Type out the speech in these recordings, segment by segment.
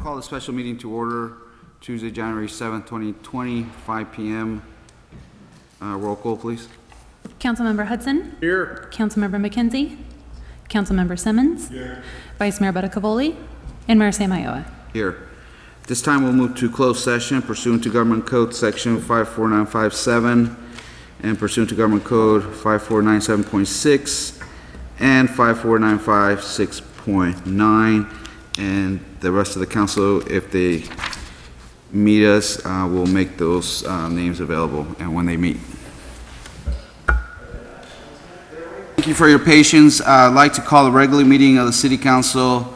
Call the special meeting to order Tuesday, January 7th, 2020, 5 p.m. Roll call, please. Councilmember Hudson. Here. Councilmember McKenzie. Councilmember Simmons. Here. Vice Mayor Betticavoli. And Mayor Sam Iowa. Here. This time we'll move to closed session pursuant to Government Code Section 54957 and pursuant to Government Code 5497.6 and 54956.9. And the rest of the council, if they meet us, will make those names available and when they meet. Thank you for your patience. I'd like to call the regular meeting of the City Council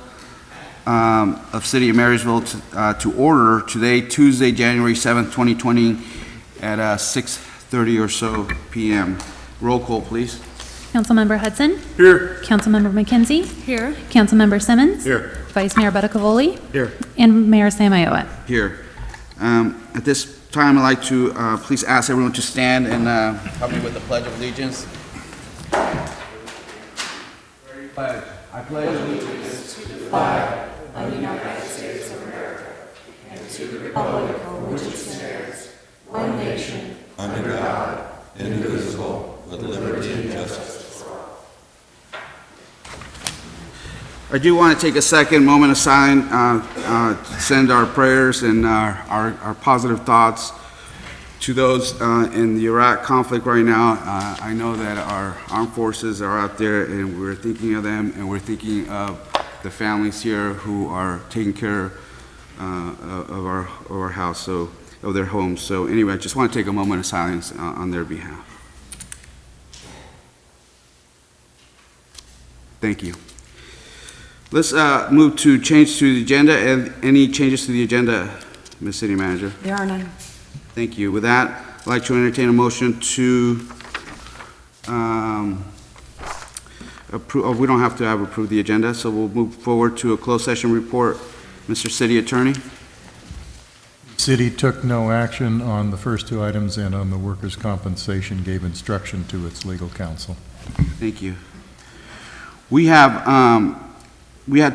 of City of Marysville to order today, Tuesday, January 7th, 2020 at 6:30 or so p.m. Roll call, please. Councilmember Hudson. Here. Councilmember McKenzie. Here. Councilmember Simmons. Here. Vice Mayor Betticavoli. Here. And Mayor Sam Iowa. Here. At this time, I'd like to please ask everyone to stand and help me with the Pledge of Allegiance. Pledge. I pledge allegiance to the flag of the United States of America and to the republic for which it stands, one nation, under God, indivisible, with liberty and justice. I do want to take a moment of silence to send our prayers and our positive thoughts to those in the Iraq conflict right now. I know that our armed forces are out there, and we're thinking of them, and we're thinking of the families here who are taking care of our house, so of their homes. So anyway, I just want to take a moment of silence on their behalf. Thank you. Let's move to change to the agenda. And any changes to the agenda, Ms. City Manager? There are none. Thank you. With that, I'd like to entertain a motion to approve. We don't have to approve the agenda, so we'll move forward to a closed session report. Mr. City Attorney? City took no action on the first two items, and on the workers' compensation gave instruction to its legal counsel. Thank you. We had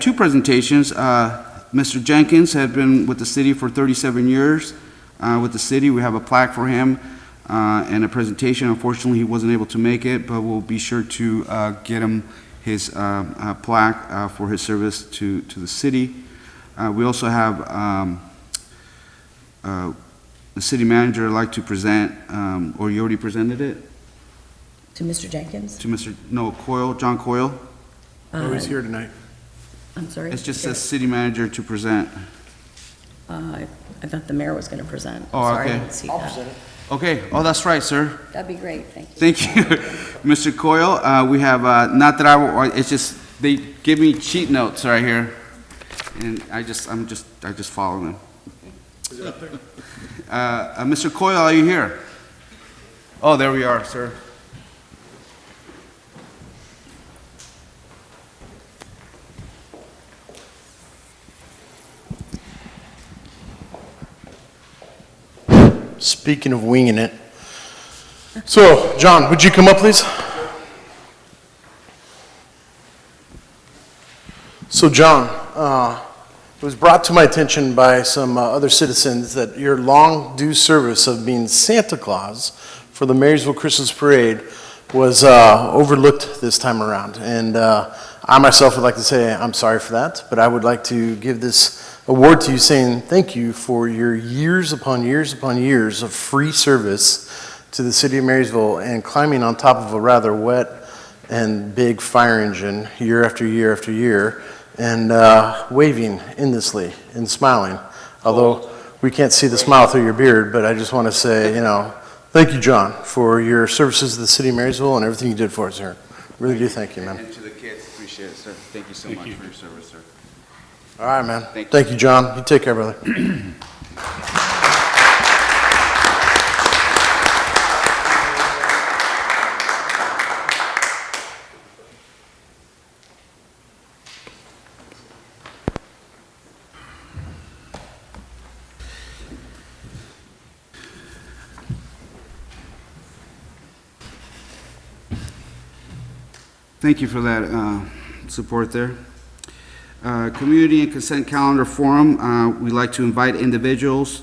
two presentations. Mr. Jenkins had been with the city for 37 years. With the city, we have a plaque for him and a presentation. Unfortunately, he wasn't able to make it, but we'll be sure to get him his plaque for his service to the city. We also have the city manager would like to present, or you already presented it? To Mr. Jenkins? To Coyle, John Coyle. Oh, he's here tonight. I'm sorry? It's just a city manager to present. I thought the mayor was going to present. Oh, Sorry, okay. I didn't see that. Okay, oh, that's right, sir. That'd be great, thank you. Thank you. Mr. Coyle, we have, not that it's just, they give me cheat notes right here, and I just follow them. Is it up there? Mr. Coyle, are you here? Oh, there we are, sir. Speaking of winging it. So, John, would you come up, please? So, John, it was brought to my attention by some other citizens that your long due service of being Santa Claus for the Marysville Christmas Parade was overlooked this time around. And I myself would like to say I'm sorry for that, but I would like to give this award to you saying thank you for your years upon years upon years of free service to the city of Marysville and climbing on top of a rather wet and big fire engine year after year after year and waving endlessly and smiling. Although we can't see the smile through your beard, but I just want to say, thank you, John, for your services to the city of Marysville and everything you did for us here. Really do thank you, man. And to the kids, appreciate it, sir. Thank you so much for your service, sir. All right, man. Thank you. Thank you, John. You take care, brother. Thank you for that support there. Community and Consent Calendar Forum. We'd like to invite individuals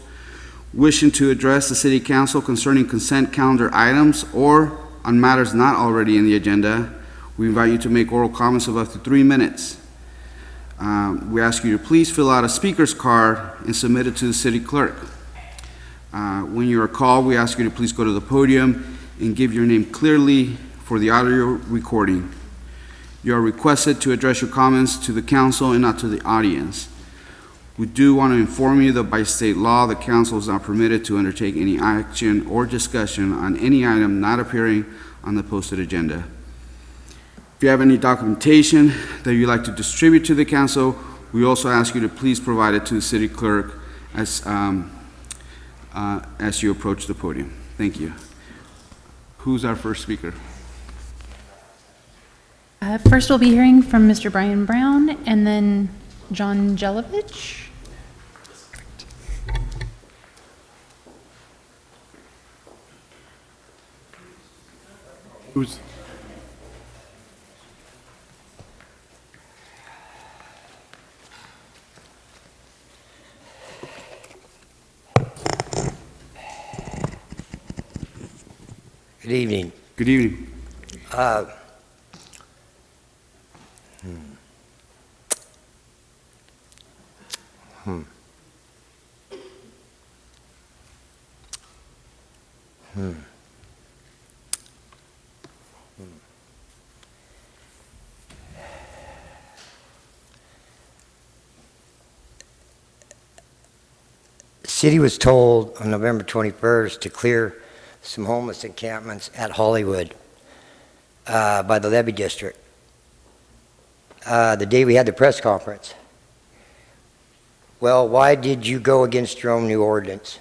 wishing to address the City Council concerning consent calendar items or on matters not already in the agenda. We invite you to make oral comments of up to 3 minutes. We ask you to please fill out a speaker's card and submit it to the city clerk. When you are called, we ask you to please go to the podium and give your name clearly for the audio recording. You are requested to address your comments to the council and not to the audience. We do want to inform you that by state law, the council is not permitted to undertake any action or discussion on any item not appearing on the posted agenda. If you have any documentation that you'd like to distribute to the council, we also ask you to please provide it to the city clerk as you approach the podium. Thank you. Who's our first speaker? First, we'll be hearing from Mr. Brian Brown and then John Jelovich. Who's, Good evening. Good evening. The city was told on November 21st to clear some homeless encampments at Hollywood by the Levy District. The day we had the press conference. Well, why did you go against your own new ordinance?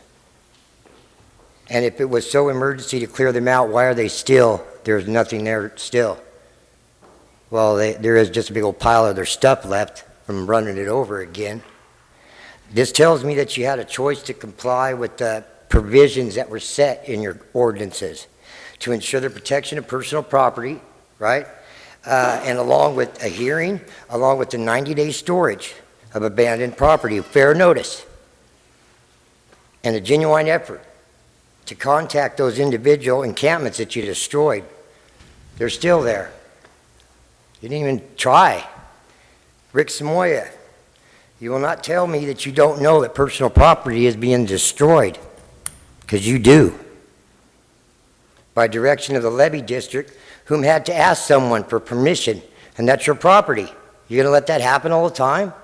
And if it was so emergency to clear them out, why are they still, there's nothing there still? Well, there is just a big old pile of their stuff left from running it over again. This tells me that you had a choice to comply with the provisions that were set in your ordinances to ensure the protection of personal property, right? And along with a hearing, along with the 90-day storage of abandoned property, fair notice, and a genuine effort to contact those individual encampments that you destroyed. They're still there. You didn't even try. Rick Samoya, you will not tell me that you don't know that personal property is being destroyed, because you do. By direction of the Levy District, whom had to ask someone for permission, and that's your property. You're going to let that happen all the time?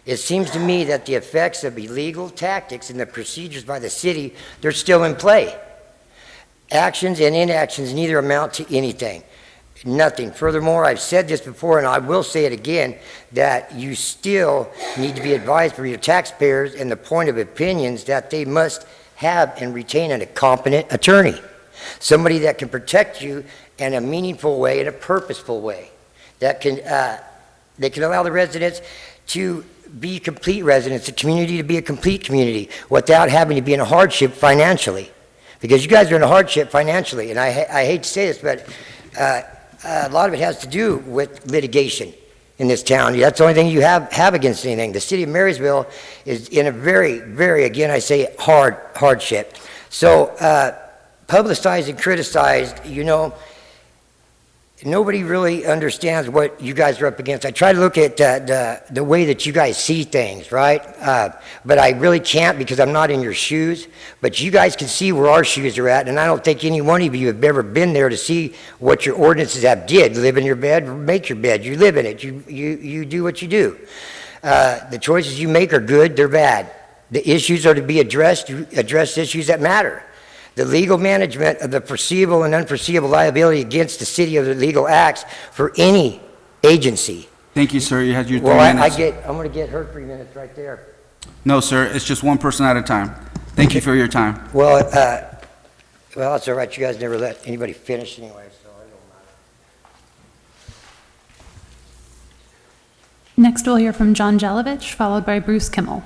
It seems to me that the effects of illegal tactics and the procedures by the city, they're still in play. Actions and inactions neither amount to anything. Nothing. Furthermore, I've said this before and I will say it again, that you still need to be advised for your taxpayers and the point of opinions that they must have and retain a competent attorney. Somebody that can protect you in a meaningful way, in a purposeful way, that can allow the residents to be complete residents, the community to be a complete community without having to be in a hardship financially. Because you guys are in a hardship financially, and I hate to say this, but a lot of it has to do with litigation in this town. That's the only thing you have against anything. The city of Marysville is in a very, very, again, I say hardship. So publicized and criticized, you know, nobody really understands what you guys are up against. I try to look at the way that you guys see things, right? But I really can't because I'm not in your shoes. But you guys can see where our shoes are at, and I don't think any one of you have ever been there to see what your ordinances have did. Live in your bed, make your bed. You live in it. You do what you do. The choices you make are good, they're bad. The issues are to be addressed. You address issues that matter. The legal management of the foreseeable and unforeseeable liability against the city of the legal acts for any agency. Thank you, sir. You had your 3 Well, minutes. I'm going to get her 3 minutes right there. No, sir. It's just one person at a time. Thank you for your time. Well, that's all right. You guys never let anybody finish anyway, so it don't matter. Next, we'll hear from John Jelovich, followed by Bruce Kimmel.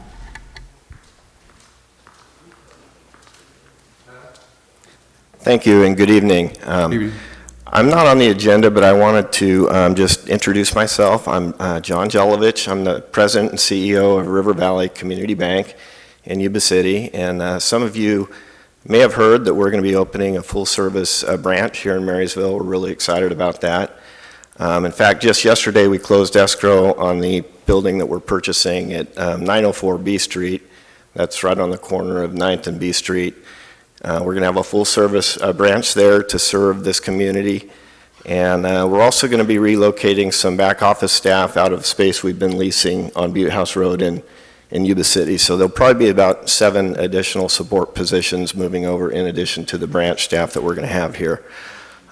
Thank you and good evening. Evening. I'm not on the agenda, but I wanted to just introduce myself. I'm John Jelovich. I'm the president and CEO of River Valley Community Bank in Yuba City. And some of you may have heard that we're going to be opening a full-service branch here in Marysville. We're really excited about that. In fact, just yesterday we closed escrow on the building that we're purchasing at 904 B Street. That's right on the corner of 9th and B Street. We're going to have a full-service branch there to serve this community. And we're also going to be relocating some back office staff out of space we've been leasing on Butte House Road in Yuba City. So there'll probably be about 7 additional support positions moving over in addition to the branch staff that we're going to have here.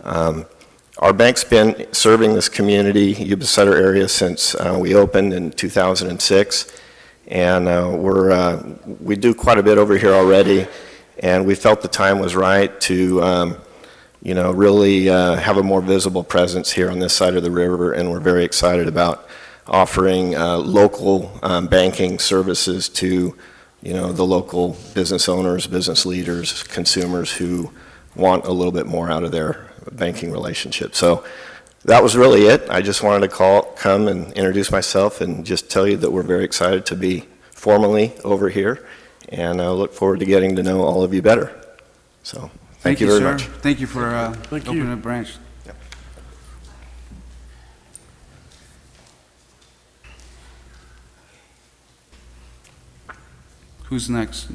Our bank's been serving this community, Yuba Sutter area, since we opened in 2006. And we do quite a bit over here already. And we felt the time was right to, really have a more visible presence here on this side of the river. And we're very excited about offering local banking services to, the local business owners, business leaders, consumers who want a little bit more out of their banking relationship. So that was really it. I just wanted to come and introduce myself and just tell you that we're very excited to be formally over here. And I look forward to getting to know all of you better. So thank you very sir. much. Thank you for opening a branch. Yep. Who's next?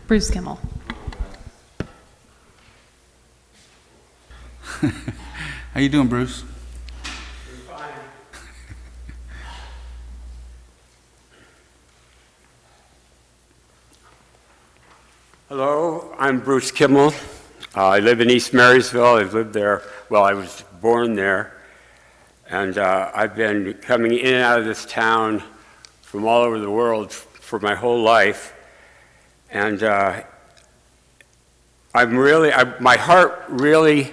Bruce Kimmel. How you doing, Bruce? Hello, I'm Bruce Kimmel. I live in East Marysville. I've lived there, well, I was born there. And I've been coming in and out of this town from all over the world for my whole life. And my heart really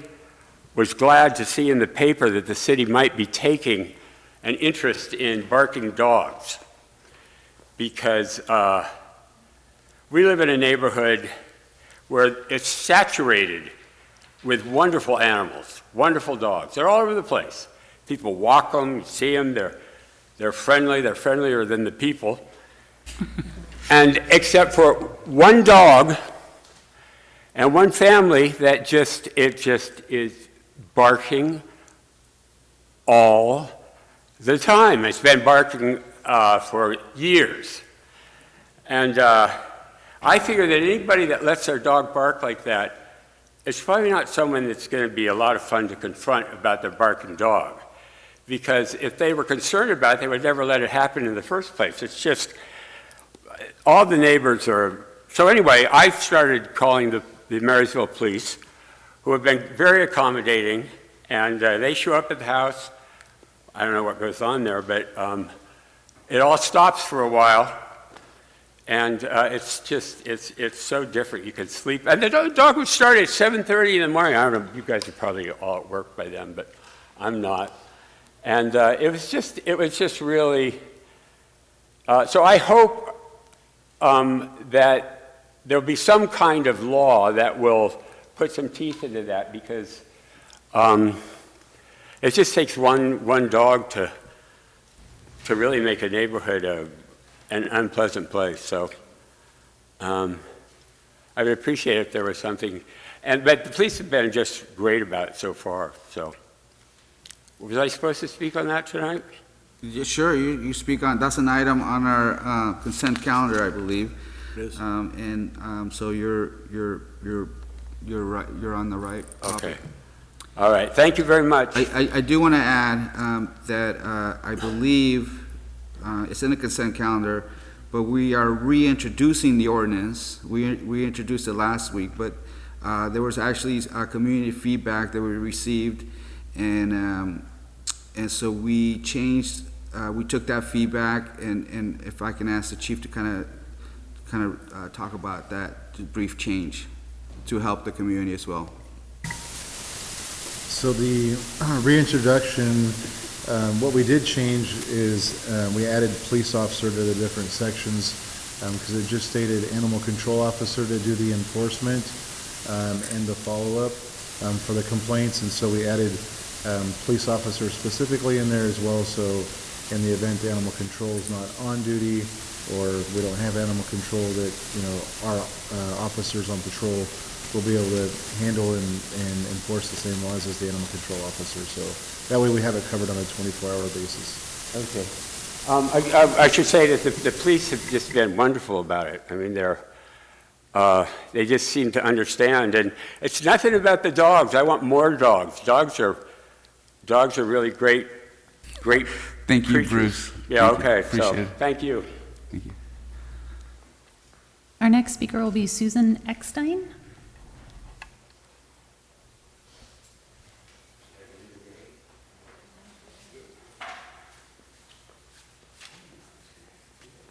was glad to see in the paper that the city might be taking an interest in barking dogs. Because we live in a neighborhood where it's saturated with wonderful animals, wonderful dogs. They're all over the place. People walk them, you see them, they're friendly, they're friendlier than the people. And except for one dog and one family that just is barking all the time. It's been barking for years. And I figure that anybody that lets their dog bark like that, it's probably not someone that's going to be a lot of fun to confront about their barking dog. Because if they were concerned about it, they would never let it happen in the first place. It's just, all the neighbors are, so anyway, I started calling the Marysville police, who have been very accommodating, and they show up at the house. I don't know what goes on there, but it all stops for a while. And it's so different. You can sleep. And the dog would start at 7:30 in the morning. I don't know, you guys are probably all at work by then, but I'm not. And it was just really, so I hope that there'll be some kind of law that will put some teeth into that, because it just takes one dog to really make a neighborhood an unpleasant place. So I would appreciate it if there was something, but the police have been just great about it so far. So was I supposed to speak on that tonight? Yeah, sure, you speak on, that's an item on our consent calendar, I believe. It is. So you're right, you're on the right topic. Okay. All right. Thank you very much. I do want to add that I believe it's in the consent calendar, but we are reintroducing the ordinance. We introduced it last week, but there was actually community feedback that we received, and so we changed. We took that feedback, and if I can ask the chief to kind of talk about that brief change to help the community as well. So the reintroduction, what we did change is we added police officer to the different sections because it just stated animal control officer to do the enforcement. and the follow-up for the complaints, and so we added police officers specifically in there as well, so in the event animal control is not on duty, or we don't have animal control, that, our officers on patrol will be able to handle and enforce the same laws as the animal control officer. So that way we have it covered on a 24-hour basis. Okay. I should say that the police have just been wonderful about it. I mean, they just seem to understand, and it's nothing about the dogs. I want more dogs. Dogs are really great. Thank you, creatures. Bruce. Yeah, Thank you. okay, Appreciate so, it. thank you. Thank you. Our next speaker will be Susan Eckstein.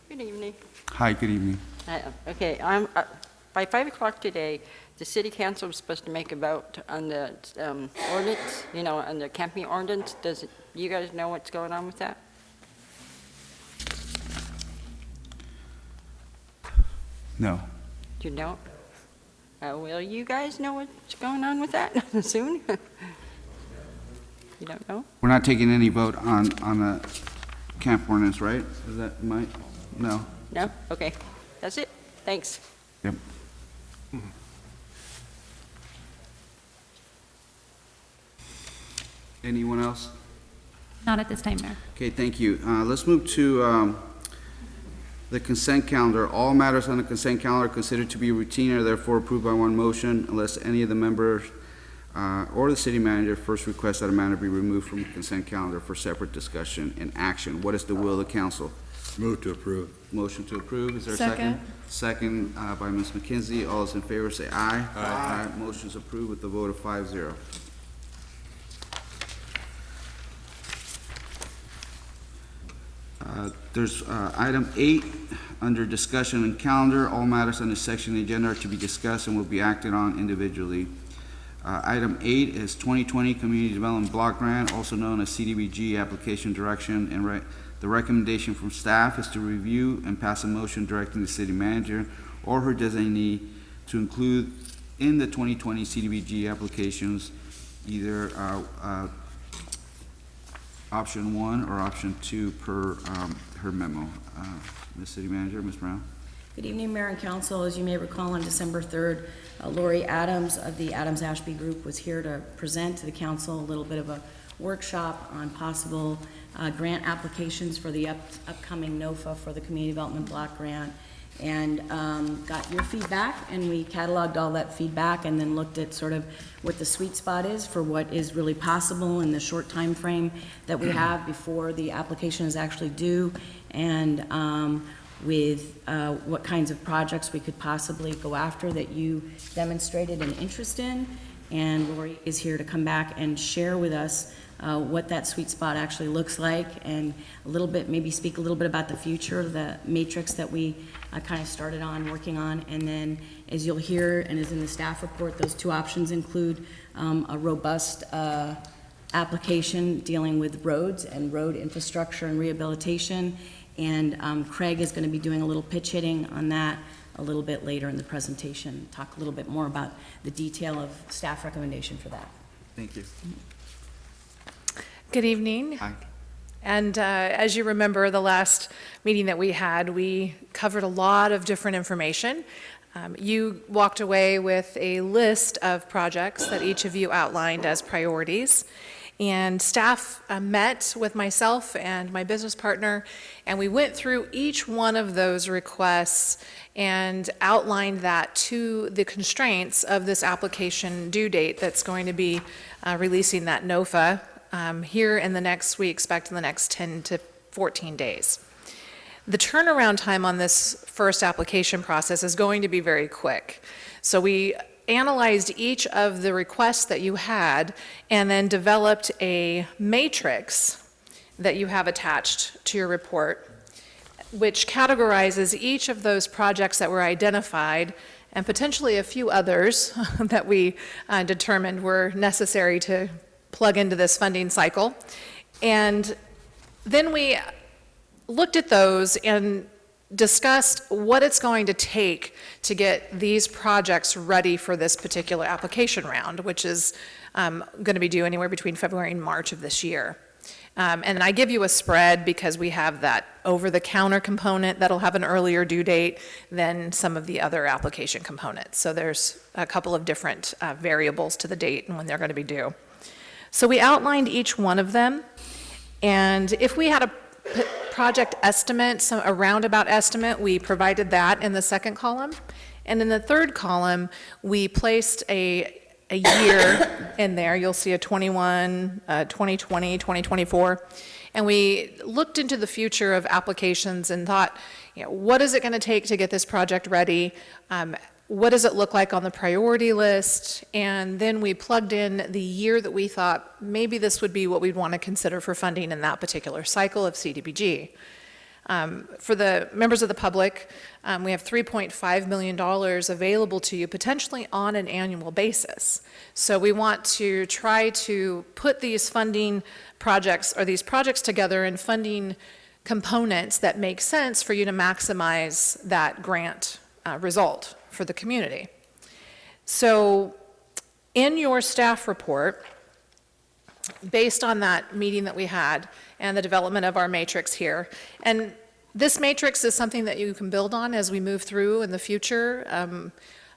Good evening. Hi, good evening. Okay, by 5 o'clock today, the city council was supposed to make a vote on the ordinance, on the camping ordinance. You guys know what's going on with that? No. You don't? Will you guys know what's going on with that soon? You don't know? We're not taking any vote on the camp ordinance, right? Is that no? No? Okay, that's it. Thanks. Yep. Anyone else? Not at this time, Mayor. Okay, thank you. Let's move to the consent calendar. All matters on the consent calendar are considered to be routine and are therefore approved by one motion unless any of the members or the city manager first requests that a matter be removed from the consent calendar for separate discussion and action. What is the will of the council? Move to approve. Motion to approve. Is there a second? Second by Ms. McKenzie. All those in favor say aye. Aye. Motion's approved with the vote of 5-0. There's item 8 under discussion and calendar. All matters on this section of the agenda are to be discussed and will be acted on individually. Item 8 is 2020 Community Development Block Grant, also known as CDBG application direction, and the recommendation from staff is to review and pass a motion directing the city manager or her designee to include in the 2020 CDBG applications either option 1 or option 2 per her memo. Ms. City Manager, Ms. Brown. Good evening, Mayor and Council. As you may recall, on December 3rd, Lori Adams of the Adams Ashby Group was here to present to the council a little bit of a workshop on possible grant applications for the upcoming NOFA for the Community Development Block Grant, and got your feedback, and we cataloged all that feedback and then looked at sort of what the sweet spot is for what is really possible in the short time frame that we have before the application is actually due, and with what kinds of projects we could possibly go after that you demonstrated an interest in. And Lori is here to come back and share with us what that sweet spot actually looks like, and a little bit, maybe speak a little bit about the future, the matrix that we kind of started on, working on. And then, as you'll hear, and as in the staff report, those two options include a robust application dealing with roads and road infrastructure and rehabilitation. And Craig is going to be doing a little pitch hitting on that a little bit later in the presentation, talk a little bit more about the detail of staff recommendation for that. Thank you. Good evening. Hi. And as you remember, the last meeting that we had, we covered a lot of different information. You walked away with a list of projects that each of you outlined as priorities. And staff met with myself and my business partner, and we went through each one of those requests and outlined that to the constraints of this application due date that's going to be releasing that NOFA here in the next, we expect in the next 10 to 14 days. The turnaround time on this first application process is going to be very quick. So we analyzed each of the requests that you had and then developed a matrix that you have attached to your report, which categorizes each of those projects that were identified and potentially a few others that we determined were necessary to plug into this funding cycle. And then we looked at those and discussed what it's going to take to get these projects ready for this particular application round, which is going to be due anywhere between February and March of this year. And I give you a spread because we have that over-the-counter component that'll have an earlier due date than some of the other application components. So there's a couple of different variables to the date and when they're going to be due. So we outlined each one of them, and if we had a project estimate, a roundabout estimate, we provided that in the second column. And in the third column, we placed a year in there. You'll see a 21, 2020, 2024. And we looked into the future of applications and thought, what is it going to take to get this project ready? What does it look like on the priority list? And then we plugged in the year that we thought maybe this would be what we'd want to consider for funding in that particular cycle of CDBG. For the members of the public, we have $3.5 million available to you potentially on an annual basis. So we want to try to put these funding projects or these projects together in funding components that make sense for you to maximize that grant result for the community. So in your staff report, based on that meeting that we had and the development of our matrix here, and this matrix is something that you can build on as we move through in the future.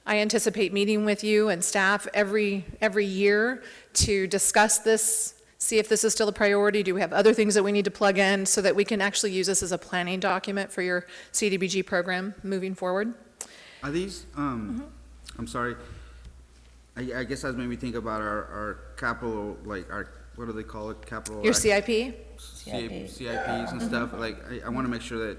I anticipate meeting with you and staff every year to discuss this, see if this is still a priority. Do we have other things that we need to plug in so that we can actually use this as a planning document for your CDBG program moving forward? Are these, I'm sorry, I guess that made me think about our capital, like our, what do they call it, capital? Your CIP? CIPs and stuff, like, I want to make sure that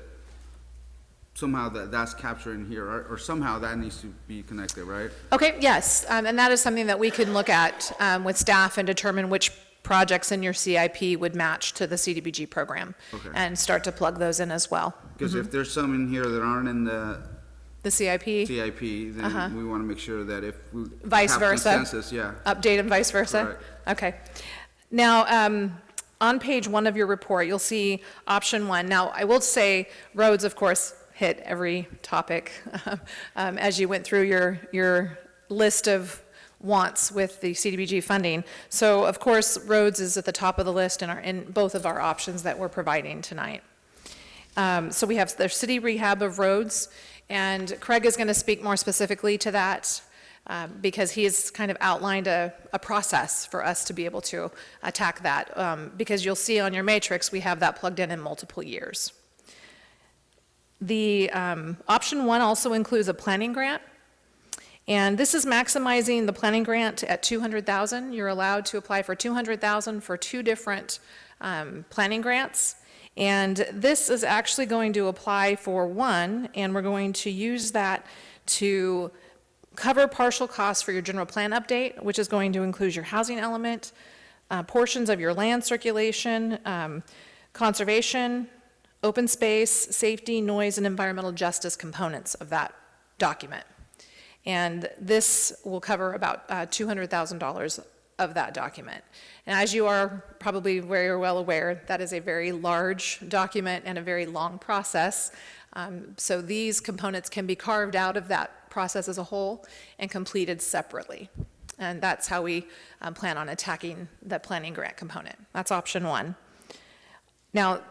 somehow that's captured in here, or somehow that needs to be connected, right? Okay, yes, and that is something that we can look at with staff and determine which projects in your CIP would match to the CDBG program. Okay. And start to plug those in as well. Because if there's some in here that aren't in the The CIP? CIP, then we want to make sure that if we Vice have versa. consensus, yeah. Update and vice versa? Correct. Okay. Now, on page 1 of your report, you'll see option 1. Now, I will say roads, of course, hit every topic as you went through your list of wants with the CDBG funding. So, of course, roads is at the top of the list in both of our options that we're providing tonight. So we have the city rehab of roads, and Craig is going to speak more specifically to that because he has kind of outlined a process for us to be able to attack that. Because you'll see on your matrix, we have that plugged in multiple years. The option 1 also includes a planning grant. And this is maximizing the planning grant at $200,000. You're allowed to apply for $200,000 for 2 different planning grants. And this is actually going to apply for 1, and we're going to use that to cover partial costs for your general plan update, which is going to include your housing element, portions of your land circulation, conservation, open space, safety, noise, and environmental justice components of that document. And this will cover about $200,000 of that document. And as you are probably very well aware, that is a very large document and a very long process. So these components can be carved out of that process as a whole and completed separately. And that's how we plan on attacking the planning grant component. That's option 1. Now,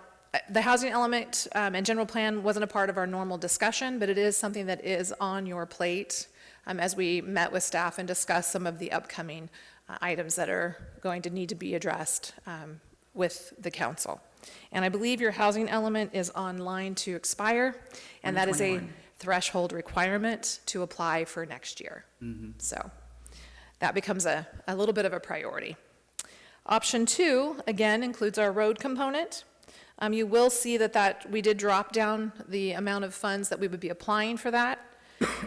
the housing element and general plan wasn't a part of our normal discussion, but it is something that is on your plate as we met with staff and discussed some of the upcoming items that are going to need to be addressed with the council. And I believe your housing element is on line to expire, and that is a threshold requirement to apply for next year. So that becomes a little bit of a priority. Option 2, again, includes our road component. You will see that we did drop down the amount of funds that we would be applying for that.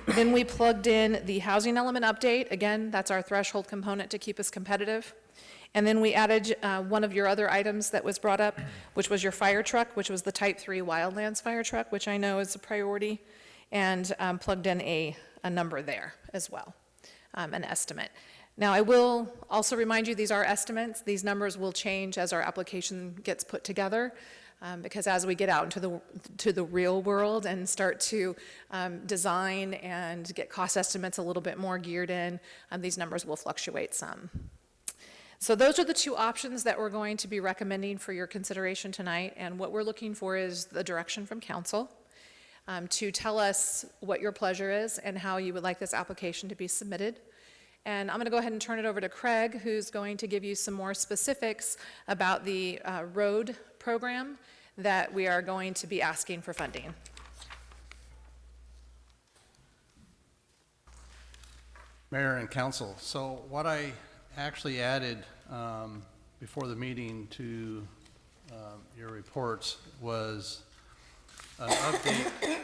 Then we plugged in the housing element update. Again, that's our threshold component to keep us competitive. And then we added one of your other items that was brought up, which was your fire truck, which was the Type 3 Wildlands fire truck, which I know is a priority, and plugged in a number there as well, an estimate. Now, I will also remind you, these are estimates. These numbers will change as our application gets put together. Because as we get out to the real world and start to design and get cost estimates a little bit more geared in, these numbers will fluctuate some. So those are the two options that we're going to be recommending for your consideration tonight, and what we're looking for is the direction from council to tell us what your pleasure is and how you would like this application to be submitted. And I'm going to go ahead and turn it over to Craig, who's going to give you some more specifics about the road program that we are going to be asking for funding. Mayor and council, so what I actually added before the meeting to your reports was an update,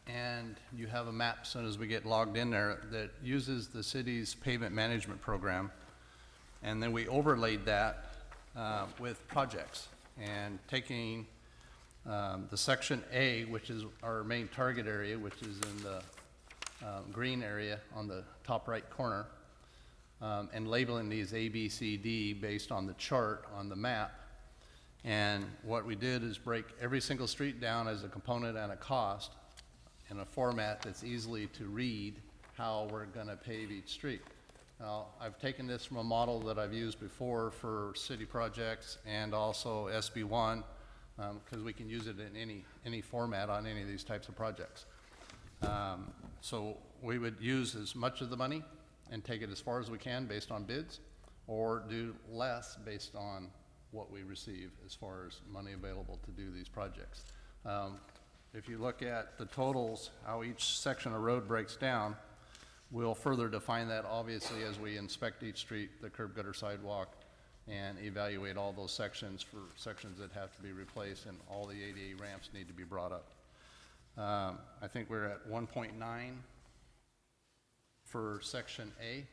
and you have a map as soon as we get logged in there that uses the city's pavement management program, and then we overlaid that with projects, and taking the section A, which is our main target area, which is in the green area on the top right corner, and labeling these A, B, C, D based on the chart on the map. And what we did is break every single street down as a component and a cost in a format that's easily to read how we're going to pave each street. Now, I've taken this from a model that I've used before for city projects and also SB1, because we can use it in any format on any of these types of projects. So we would use as much of the money and take it as far as we can based on bids, or do less based on what we receive as far as money available to do these projects. If you look at the totals, how each section of road breaks down, we'll further define that obviously as we inspect each street, the curb gutter sidewalk, and evaluate all those sections for sections that have to be replaced, and all the ADA ramps need to be brought up. I think we're at 1.9 for section A,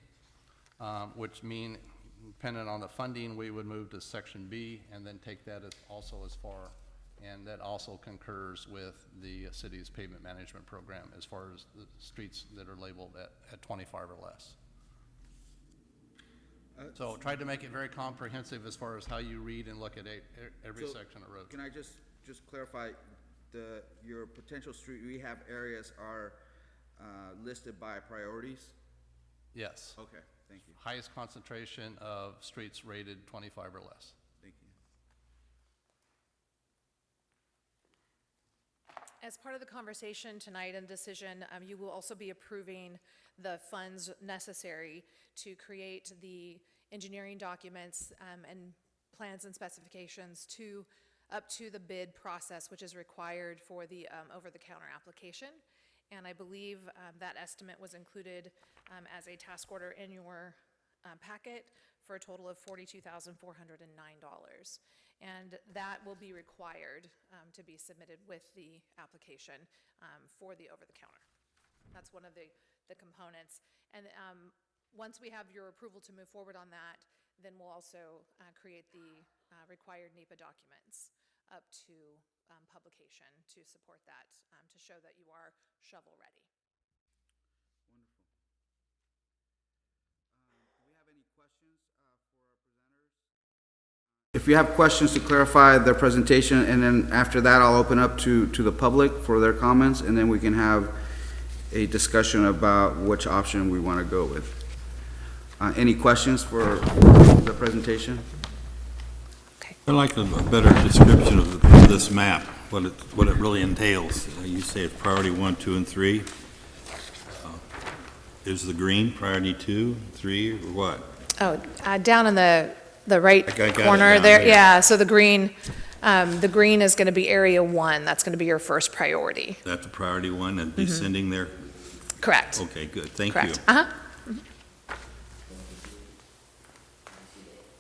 which mean, depending on the funding, we would move to section B and then take that as also as far, and that also concurs with the city's pavement management program as far as the streets that are labeled at 25 or less. So tried to make it very comprehensive as far as how you read and look at every section of road. Can I just clarify, your potential street rehab areas are listed by priorities? Yes. Okay, thank you. Highest concentration of streets rated 25 or less. Thank you. As part of the conversation tonight and decision, you will also be approving the funds necessary to create the engineering documents and plans and specifications up to the bid process, which is required for the over-the-counter application. And I believe that estimate was included as a task order in your packet for a total of $42,409. And that will be required to be submitted with the application for the over-the-counter. That's one of the components. And once we have your approval to move forward on that, then we'll also create the required NEPA documents up to publication to support that, to show that you are shovel-ready. Wonderful. Do we have any questions for our presenters? If you have questions to clarify their presentation, and then after that, I'll open up to the public for their comments, and then we can have a discussion about which option we want to go with. Any questions for the presentation? I'd like a better description of this map, what it really entails. You say it's priority 1, 2, and 3. Is the green priority 2, 3, or what? Oh, down in the right I got it corner down there. here. Yeah, so the green is going to be area 1. That's going to be your first priority. That's a priority 1 and descending there? Correct. Okay, good, thank Correct. you. Uh-huh.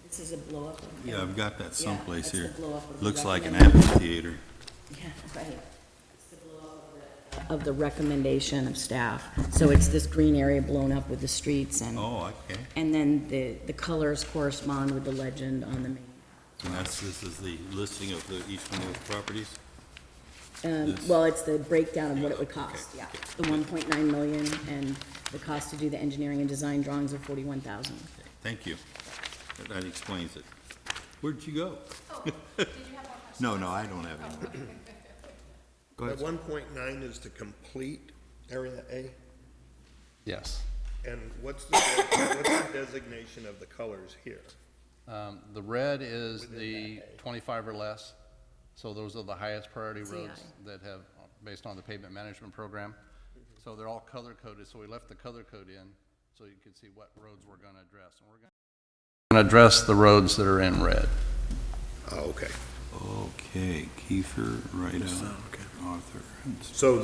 This is a blow-up. Yeah, I've got that someplace that's the here. blow-up of the Looks like an recommendation. amphitheater. Yeah, right. It's the blow-up of the recommendation of staff. So it's this green area blown up with the streets, and Oh, okay. and then the colors correspond with the legend on the main. And this is the listing of each one of those properties? This- Well, it's the breakdown of what it would cost, Okay, yeah. okay. The 1.9 million and the cost to do the engineering and design drawings of 41,000. Thank you. That explains it. Where'd you go? Did you have more questions? No, I don't have any more. Go ahead. The 1.9 is the complete Area A? Yes. And what's the designation of the colors here? The red is the 25 or less, so those are the highest priority roads that have, based on the pavement management program. So they're all color-coded, so we left the color code in so you can see what roads we're going to address. And we're going to address the roads that are in red. Oh, okay. Okay, Kiefer, Rideout, Arthur. So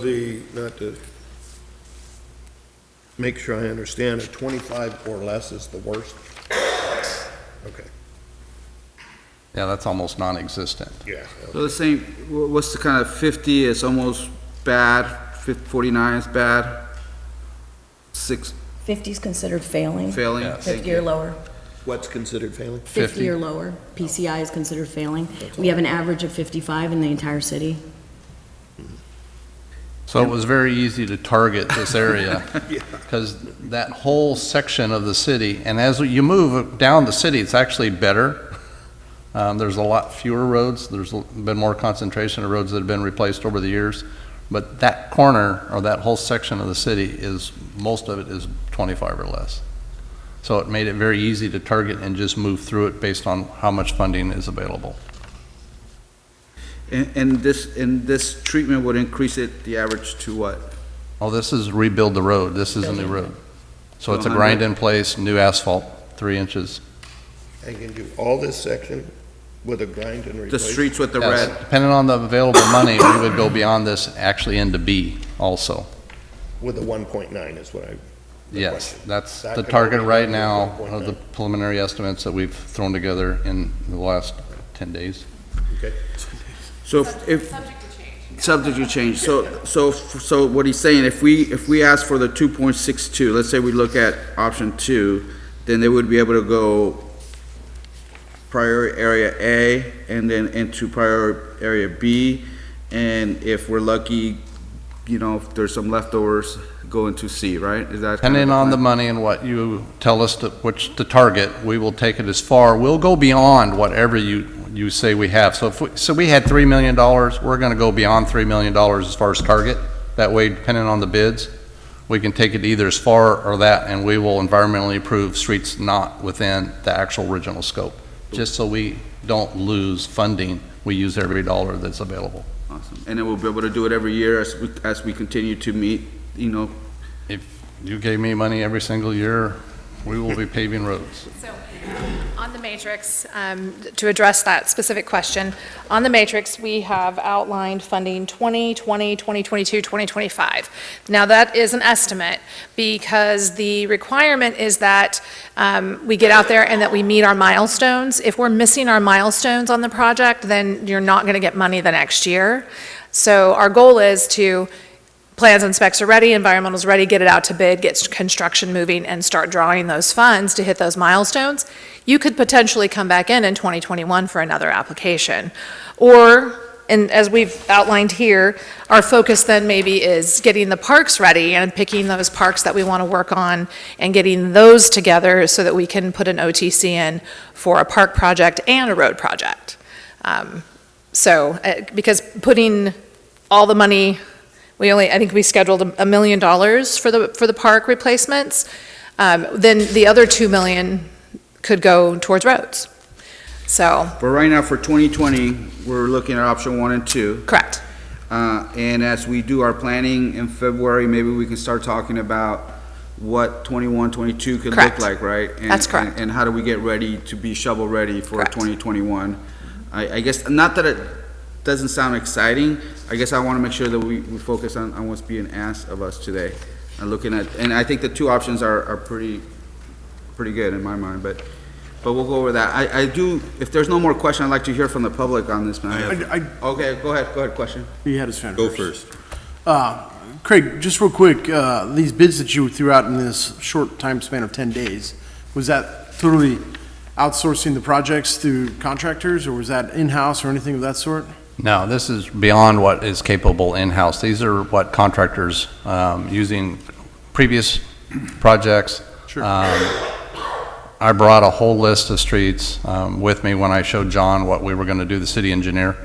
not to make sure I understand, a 25 or less is the worst? Okay, Yeah, that's almost non-existent. yeah. So the same, what's the kind of 50 is almost bad, 49 is bad, 50 is considered failing. failing? Yeah. Thank 50 you. or lower. What's considered failing? 50 or lower. PCI is considered failing. We have an average of 55 in the entire city. So it was very easy to target this area, because that whole section of the city, and as you move down the city, it's actually better. There's a lot fewer roads, there's been more concentration of roads that have been replaced over the years, but that corner, or that whole section of the city is, most of it is 25 or less. So it made it very easy to target and just move through it based on how much funding is available. And this treatment would increase it, the average to what? Oh, this is rebuild the road, this is a new road. So it's a 100. grind in place, new asphalt, 3 inches. And can do all this section with a grind and The replace? streets with the Yes, red? depending on the available money, we would go beyond this actually into B also. With a 1.9 is what I... the Yes, question. that's That the could target only right be now 1.9. of the preliminary estimates that we've thrown together in the last 10 days. Okay. So if. Subject to change. So what he's saying, if we ask for the 2.62, let's say we look at option 2, then they would be able to go priority area A and then into priority area B, and if we're lucky, you know, if there's some leftovers, go into C, right? Is that kind of Depending on the plan? money and what you tell us to, which to target, we will take it as far. We'll go beyond whatever you say we have. So if we had $3 million, we're going to go beyond $3 million as far as target. That way, depending on the bids, we can take it either as far or that, and we will environmentally approve streets not within the actual original scope. Just so we don't lose funding, we use every dollar that's available. Awesome. And then we'll be able to do it every year as we continue to meet, you know. If you gave me money every single year, we will be paving roads. So, on the matrix, to address that specific question, on the matrix, we have outlined funding 2020, 2022, 2025. Now, that is an estimate because the requirement is that we get out there and that we meet our milestones. If we're missing our milestones on the project, then you're not going to get money the next year. So our goal is to plans and specs are ready, environmental's ready, get it out to bid, get construction moving, and start drawing those funds to hit those milestones. You could potentially come back in 2021 for another application. Or, and as we've outlined here, our focus then maybe is getting the parks ready and picking those parks that we want to work on and getting those together so that we can put an OTC in for a park project and a road project. Because putting all the money, I think we scheduled $1 million for the park replacements. Then the other $2 million could go towards roads. So, But right now for 2020, we're looking at option 1 and 2. correct. And as we do our planning in February, maybe we can start talking about what 21, 22 could look Correct. like, right? That's correct. And how do we get ready to be shovel-ready for Correct. 2021? I guess, not that it doesn't sound exciting, I guess I want to make sure that we focus on what's being asked of us today. And I think the 2 options are pretty good in my mind, but we'll go over that. I do, if there's no more question, I'd like to hear from the public on this, man. Okay, go ahead, question. He had his hand Go first. first. Craig, just real quick, these bids that you threw out in this short time span of 10 days, was that totally outsourcing the projects through contractors, or was that in-house or anything of that sort? No, this is beyond what is capable in-house. These are what contractors, using previous projects. Sure. I brought a whole list of streets with me when I showed John what we were going to do, the city engineer.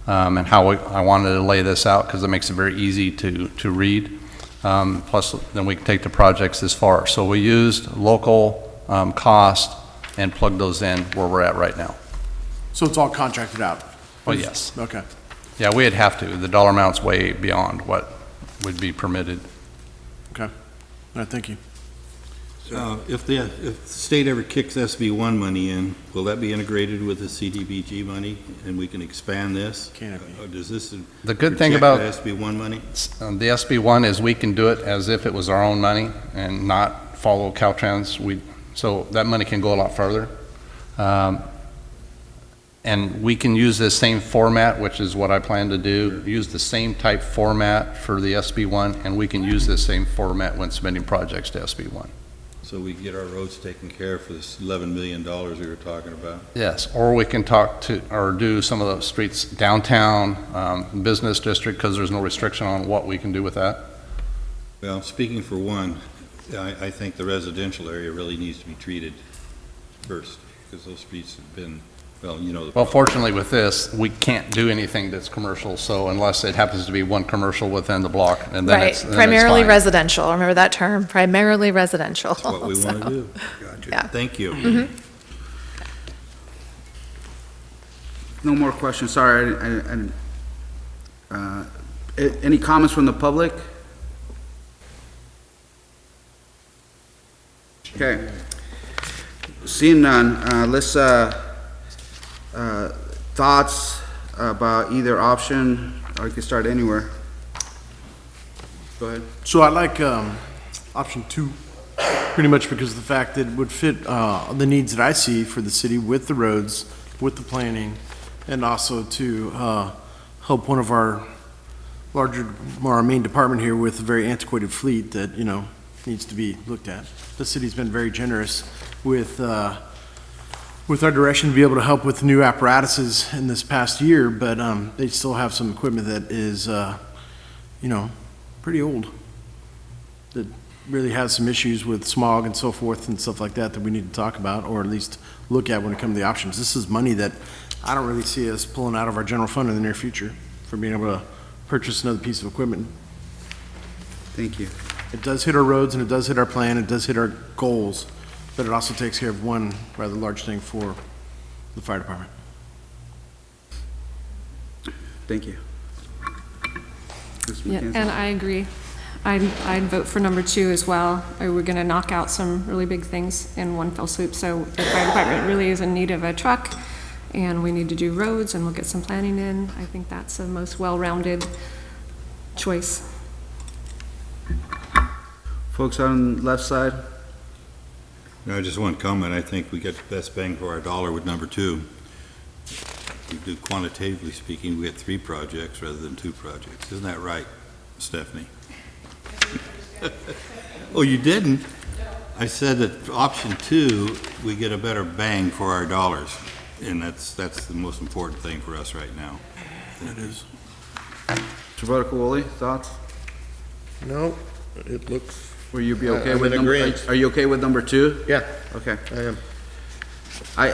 and how I wanted to lay this out, because it makes it very easy to read. Plus, then we can take the projects this far. So we used local cost and plugged those in where we're at right now. So it's all contracted out? Well, yes. Okay. Yeah, we'd have to. The dollar amount's way beyond what would be permitted. Okay. All right, thank you. If the state ever kicks SB1 money in, will that be integrated with the CDBG money, and we can expand this? Can it be? Or does this The good thing reject about the SB1 money? the SB1 is we can do it as if it was our own money and not follow Caltrans. So that money can go a lot further. And we can use this same format, which is what I plan to do, use the same type format for the SB1, and we can use this same format when submitting projects to SB1. So we can get our roads taken care of for this $11 million we were talking about? Yes, or we can talk to, or do some of those streets downtown, business district, because there's no restriction on what we can do with that. Well, speaking for one, I think the residential area really needs to be treated first, because those streets have been, well, you know. Well, fortunately with this, we can't do anything that's commercial, so unless it happens to be one commercial within the block, and then Right, it's primarily fine. residential. Remember that term, primarily residential. That's what we want to So, do. yeah. Thank you. No more questions, sorry. Any comments from the public? Okay. Seeing none, let's, thoughts about either option, or you can start anywhere. Go ahead. So I like option 2, pretty much because of the fact that it would fit the needs that I see for the city with the roads, with the planning, and also to help one of our our main department here with a very antiquated fleet that, you know, needs to be looked at. The city's been very generous with our direction to be able to help with new apparatuses in this past year, but they still have some equipment that is, you know, pretty old, that really has some issues with smog and so forth and stuff like that that we need to talk about, or at least look at when it comes to the options. This is money that I don't really see us pulling out of our general fund in the near future for being able to purchase another piece of equipment. Thank you. It does hit our roads, and it does hit our plan, it does hit our goals, but it also takes care of one rather large thing for the fire department. Thank you. Ms. Yeah, McKenzie? and I agree. I'd vote for number 2 as well. We're going to knock out some really big things in one fell swoop. So the fire department really is in need of a truck, and we need to do roads, and we'll get some planning in. I think that's the most well-rounded choice. Folks on the left side? No, just one comment. I think we get the best bang for our dollar with number 2. We do, quantitatively speaking, we get 3 projects rather than 2 projects. Isn't that right, Stephanie? Oh, you didn't? I said that option 2, we get a better bang for our dollars, and that's the most important thing for us right now. It is. Mr. Woolley, thoughts? No, it looks, Will you be okay I'm with in number, agreement. are you okay with number 2? yeah, Okay. I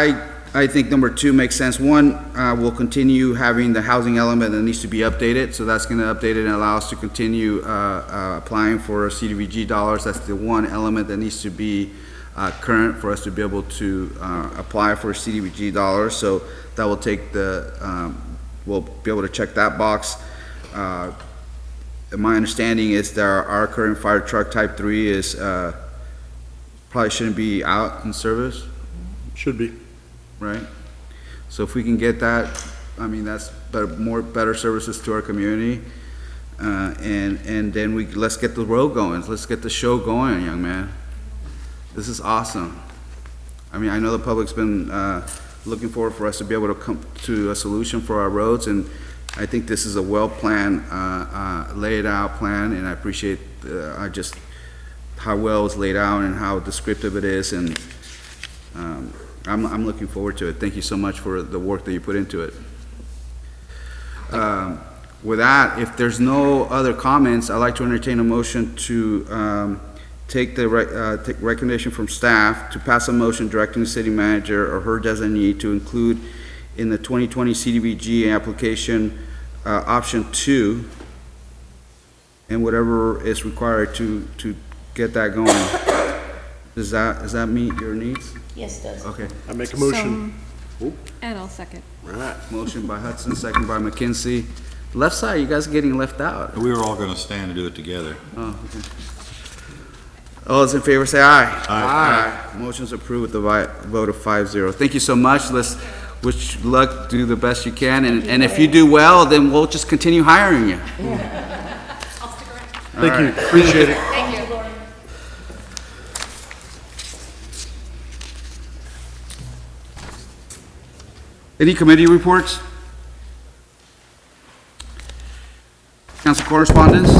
am. I think number 2 makes sense. One, we'll continue having the housing element that needs to be updated, so that's gonna update it and allow us to continue, applying for CDBG dollars. That's the one element that needs to be, current for us to be able to, apply for CDBG dollars. So that will take the, we'll be able to check that box. My understanding is that our current fire truck type 3 is, probably shouldn't be out in service, Should be. right? So if we can get that, I mean, that's better services to our community. And then let's get the road going. Let's get the show going, young man. This is awesome. I mean, I know the public's been, looking forward for us to be able to come to a solution for our roads, and I think this is a well-planned, laid out plan, and I appreciate, just how well it's laid out and how descriptive it is, and, I'm looking forward to it. Thank you so much for the work that you put into it. With that, if there's no other comments, I'd like to entertain a motion to, take recommendation from staff to pass a motion directing the city manager or her designee to include in the 2020 CDBG application, option 2, and whatever is required to get that going. Does that meet your needs? Yes, it does. Okay. I make a motion. And I'll second. Motion by Hudson, second by McKenzie. Left side, you guys are getting left out. We were all gonna stand and do it together. Oh, okay. All those in favor say aye. Aye. Motion's approved with a vote of 5-0. Thank you so much. Let's wish luck, do the best you can, and if you do well, then we'll just continue hiring you. Thank you, appreciate it. Any committee reports? Council correspondence?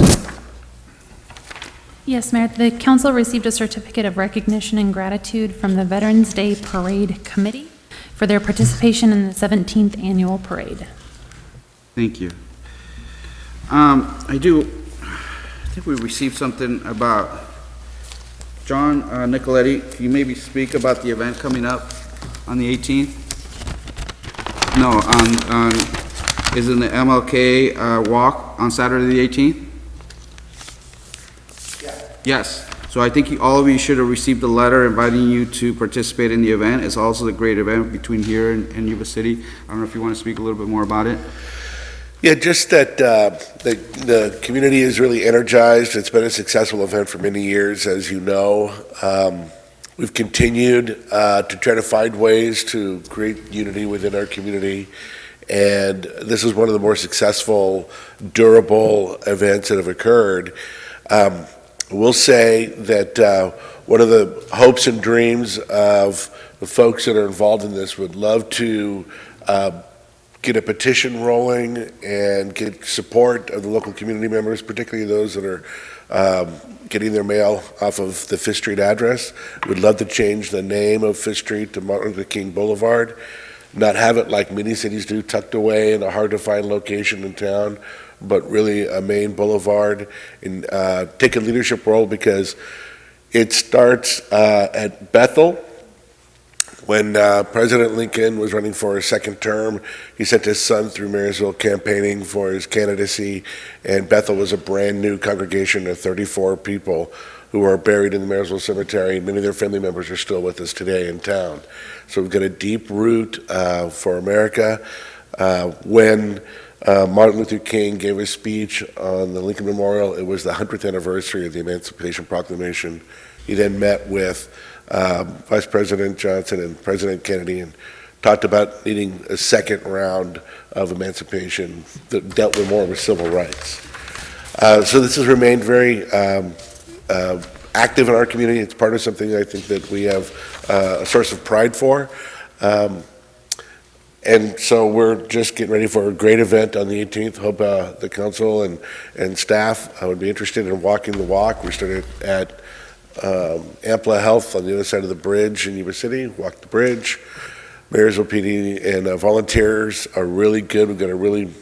Yes, Mayor, the council received a certificate of recognition and gratitude from the Veterans Day Parade Committee for their participation in the 17th annual parade. Thank you. I think we received something about John Nicoletti. Can you maybe speak about the event coming up on the 18th? No, is it the MLK walk on Saturday the 18th? Yes. So I think all of you should have received a letter inviting you to participate in the event. It's also a great event between here and Yuba City. I don't know if you want to speak a little bit more about it. Yeah, just that the community is really energized. It's been a successful event for many years, as you know. We've continued to try to find ways to create unity within our community. And this is one of the more successful, durable events that have occurred. We'll say that one of the hopes and dreams of the folks that are involved in this would love to get a petition rolling and get support of the local community members, particularly those that are getting their mail off of the Fifth Street address. We'd love to change the name of Fifth Street to Martin Luther King Boulevard, not have it like many cities do, tucked away in a hard-to-find location in town, but really a main boulevard, and take a leadership role, because it starts at Bethel. When President Lincoln was running for a second term, he sent his son through Marysville campaigning for his candidacy, and Bethel was a brand-new congregation of 34 people who are buried in the Marysville Cemetery. Many of their family members are still with us today in town. So we've got a deep root for America. When Martin Luther King gave a speech on the Lincoln Memorial, it was the 100th anniversary of the Emancipation Proclamation. He then met with Vice President Johnson and President Kennedy and talked about needing a second round of emancipation that dealt with more with civil rights. So this has remained very active in our community. It's part of something I think that we have a source of pride for. And so we're just getting ready for a great event on the 18th. Hope the council and staff would be interested in walking the walk. We started at Ampla Health on the other side of the bridge in Yuba City, walk the bridge. Marysville PD and volunteers are really good. We've got a really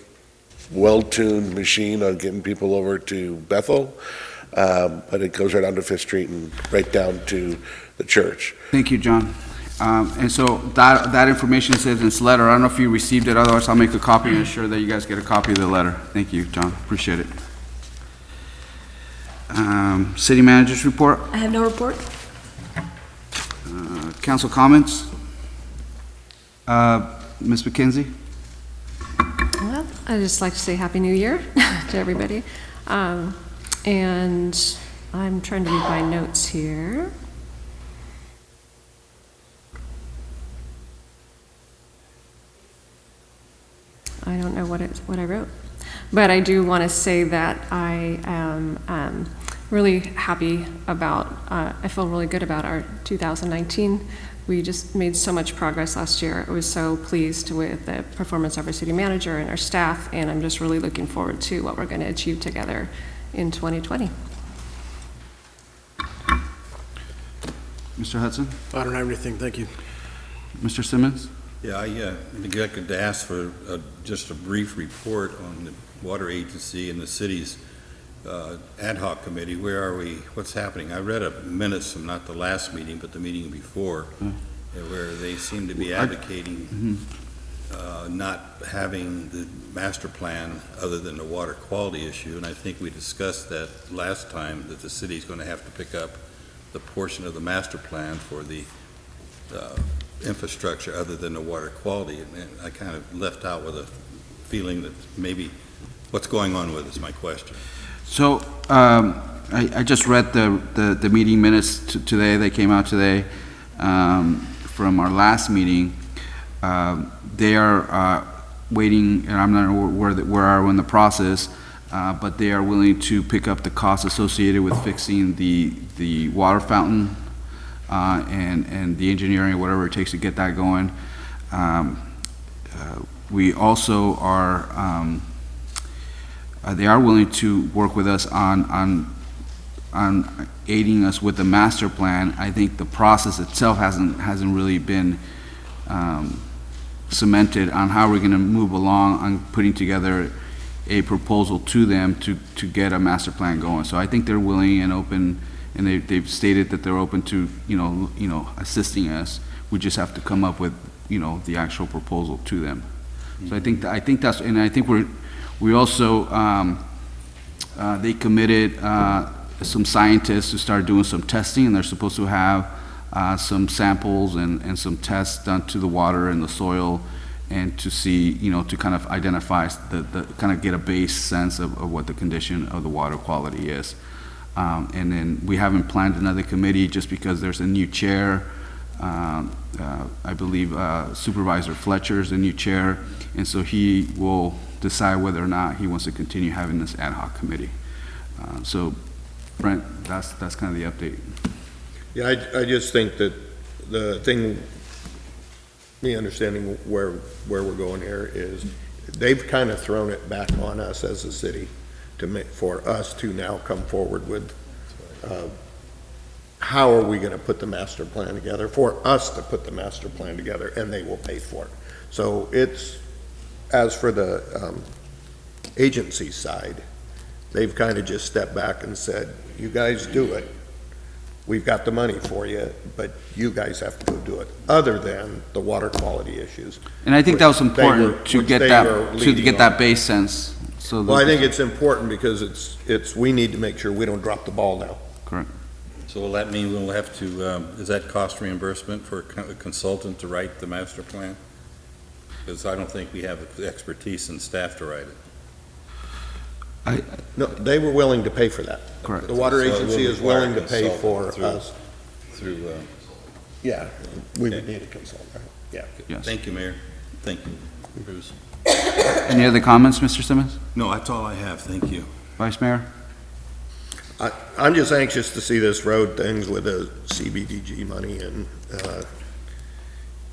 well-tuned machine on getting people over to Bethel, but it goes right onto Fifth Street and right down to the church. Thank you, John. And so that information says in this letter. I don't know if you received it, otherwise I'll make a copy and ensure that you guys get a copy of the letter. Thank you, John. Appreciate it. City Manager's report. I have no report. Council comments. Ms. McKenzie. Well, I'd just like to say Happy New Year to everybody. And I'm trying to read my notes here. I don't know what I wrote. But I do want to say that I am really happy about, I feel really good about our 2019. We just made so much progress last year. I was so pleased with the performance of our city manager and our staff, and I'm just really looking forward to what we're going to achieve together in 2020. Mr. Hudson? I don't have anything, thank you. Mr. Simmons? Yeah, I neglected to ask for just a brief report on the water agency and the city's ad hoc committee. Where are we? What's happening? I read minutes from not the last meeting, but the meeting before, where they seem to be advocating not having the master plan other than the water quality issue, and I think we discussed that last time, that the city's going to have to pick up the portion of the master plan for the infrastructure other than the water quality, and I kind of left out with a feeling that maybe what's going on with is my question. So, I just read the meeting minutes today, they came out today, from our last meeting. They are waiting, and I'm not sure where are we in the process, but they are willing to pick up the costs associated with fixing the water fountain, and the engineering, whatever it takes to get that going. We also are, they are willing to work with us on aiding us with the master plan. I think the process itself hasn't really been cemented on how we're going to move along on putting together a proposal to them to get a master plan going. So I think they're willing and open, and they've stated that they're open to assisting us. We just have to come up with the actual proposal to them. So I think that's, and I think we also they committed some scientists to start doing some testing, and they're supposed to have some samples and some tests done to the water and the soil, and to see, to kind of identify the kind of get a base sense of what the condition of the water quality is. And then we haven't planned another committee just because there's a new chair. I believe Supervisor Fletcher's the new chair, and so he will decide whether or not he wants to continue having this ad hoc committee. So, Brent, that's kind of the update. Yeah, I just think that the thing, me understanding where we're going here is they've kind of thrown it back on us as a city for us to now come forward with how are we going to put the master plan together, for us to put the master plan together, and they will pay for it. So it's, as for the agency side, they've kind of just stepped back and said, you guys do it. We've got the money for you, but you guys have to go do it, other than the water quality issues. And I think that was important to get that base sense. So well, I think it's important because we need to make sure we don't drop the ball now. Correct. So will that mean we'll have to, is that cost reimbursement for a consultant to write the master plan? Because I don't think we have the expertise and staff to write it. No, they were willing to pay for that. Correct. The water So agency is willing to pay for us. Through, Yeah, we would need a consultant, right? Yeah. Yes. Thank you, Mayor. Thank you, Bruce. Any other comments, Mr. Simmons? No, that's all I have. Thank you. Vice Mayor? I'm just anxious to see this road things with the CBDG money, and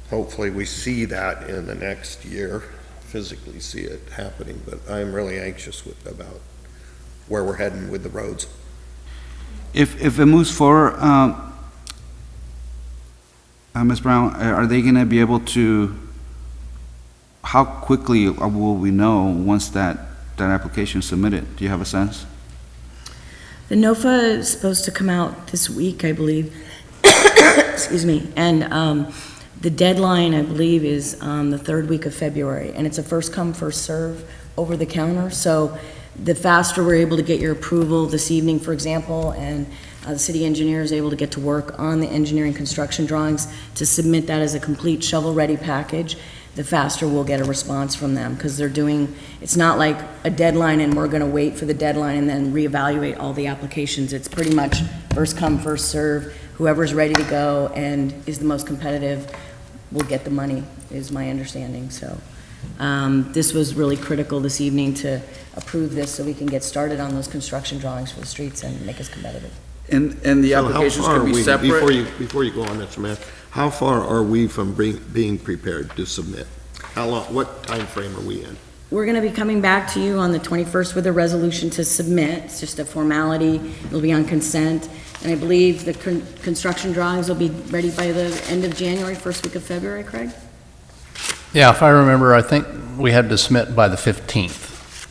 hopefully we see that in the next year, physically see it happening, but I'm really anxious about where we're heading with the roads. If it moves forward, Ms. Brown, are they going to be able to, how quickly will we know once that application is submitted? Do you have a sense? The NOFA is supposed to come out this week, I believe. Excuse me. And the deadline, I believe, is the third week of February. And it's a first come, first serve over the counter. So the faster we're able to get your approval this evening, for example, and the city engineer is able to get to work on the engineering construction drawings to submit that as a complete shovel-ready package, the faster we'll get a response from them, because they're doing, it's not like a deadline and we're going to wait for the deadline and then reevaluate all the applications. It's pretty much first come, first serve. Whoever's ready to go and is the most competitive will get the money, is my understanding. So this was really critical this evening to approve this so we can get started on those construction drawings for the streets and make us competitive. And the applications can be separate? Before you go on, Mr. Mayor, how far are we from being prepared to submit? How long, what time frame are we in? We're going to be coming back to you on the 21st with a resolution to submit. It's just a formality. It'll be on consent. And I believe the construction drawings will be ready by the end of January, first week of February, Craig? Yeah, if I remember, I think we had to submit by the 15th.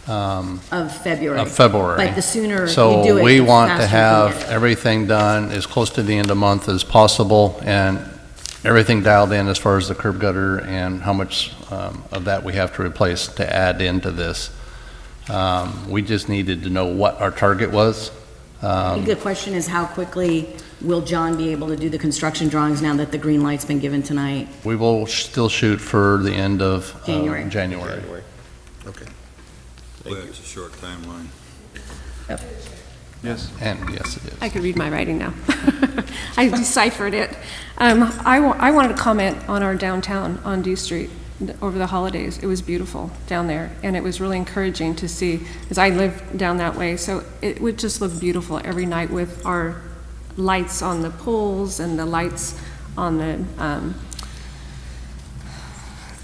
Of February. Of February. But the sooner you do it, So we the want to faster we can have get it. everything done as close to the end of the month as possible, and everything dialed in as far as the curb gutter and how much of that we have to replace to add into this. We just needed to know what our target was. I think the question is how quickly will John be able to do the construction drawings now that the green light's been given tonight? We will still shoot for the end of January. January. Okay. Well, it's a short timeline. Yes. And yes, it is. I could read my writing now. I deciphered it. I wanted to comment on our downtown on D Street over the holidays. It was beautiful down there, and it was really encouraging to see, because I live down that way, so it would just look beautiful every night with our lights on the poles and the lights on the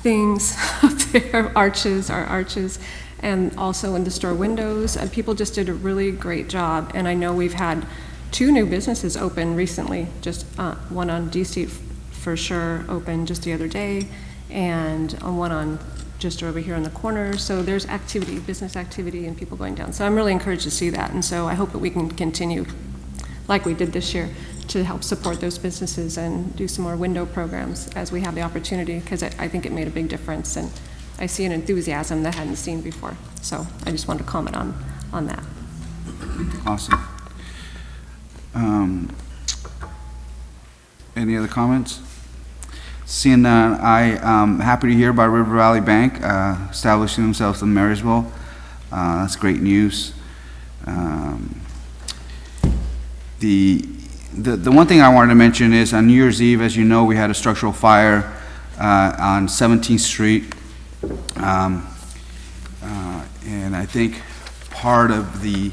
things up there, our arches, and also in the store windows. And people just did a really great job. And I know we've had 2 new businesses open recently, just one on D Street for sure opened just the other day, and one on just over here on the corner. So there's activity, business activity, and people going down. So I'm really encouraged to see that. And so I hope that we can continue, like we did this year, to help support those businesses and do some more window programs as we have the opportunity, because I think it made a big difference. And I see an enthusiasm that I hadn't seen before. So I just wanted to comment on that. Awesome. Any other comments? Seeing that, I'm happy to hear about River Valley Bank establishing themselves in Marysville. That's great news. The one thing I wanted to mention is on New Year's Eve, as you know, we had a structural fire on 17th Street. And I think part of the,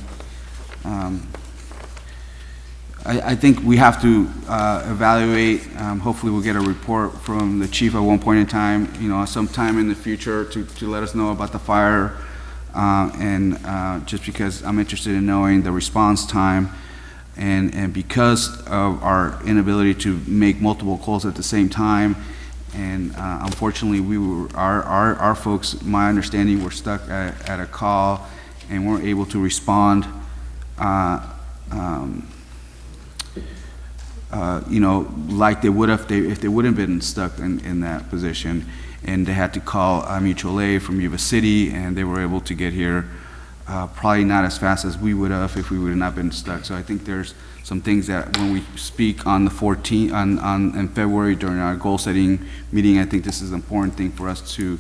I think we have to evaluate, hopefully we'll get a report from the chief at one point in time, sometime in the future to let us know about the fire. And just because I'm interested in knowing the response time, and because of our inability to make multiple calls at the same time, and unfortunately, our folks, my understanding, were stuck at a call and weren't able to respond, like they would have if they wouldn't have been stuck in that position. And they had to call mutual aid from Yuba City, and they were able to get here probably not as fast as we would have if we would have not been stuck. So I think there's some things that when we speak on the 14th, in February during our goal setting meeting, I think this is an important thing for us to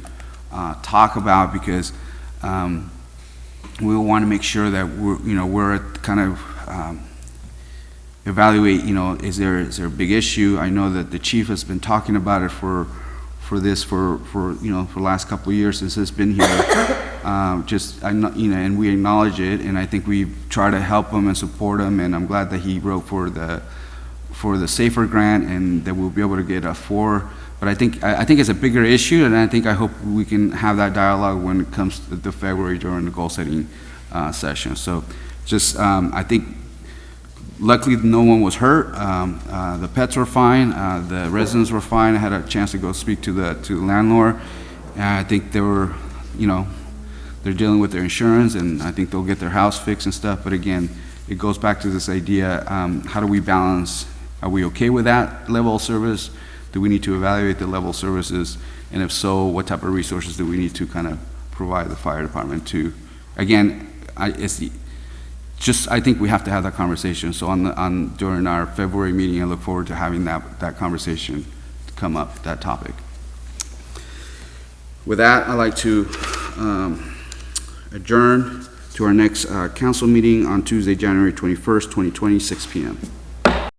talk about, because we want to make sure that we're kind of evaluate, is there a big issue? I know that the chief has been talking about it for the last couple of years since it's been here. And we acknowledge it, and I think we try to help him and support him, and I'm glad that he wrote for the SAFER grant, and that we'll be able to get a 4. But I think it's a bigger issue, and I hope we can have that dialogue when it comes to February during the goal setting session. So I think luckily no one was hurt. The pets were fine. The residents were fine. I had a chance to go speak to the landlord, and I think they were, they're dealing with their insurance, and I think they'll get their house fixed and stuff. But again, it goes back to this idea, how do we balance, are we okay with that level of service? Do we need to evaluate the level of services? And if so, what type of resources do we need to kind of provide the fire department to? Again, I think we have to have that conversation. So during our February meeting, I look forward to having that conversation come up, that topic. With that, I'd like to adjourn to our next council meeting on Tuesday, January 21st, 2020, 6 p.m.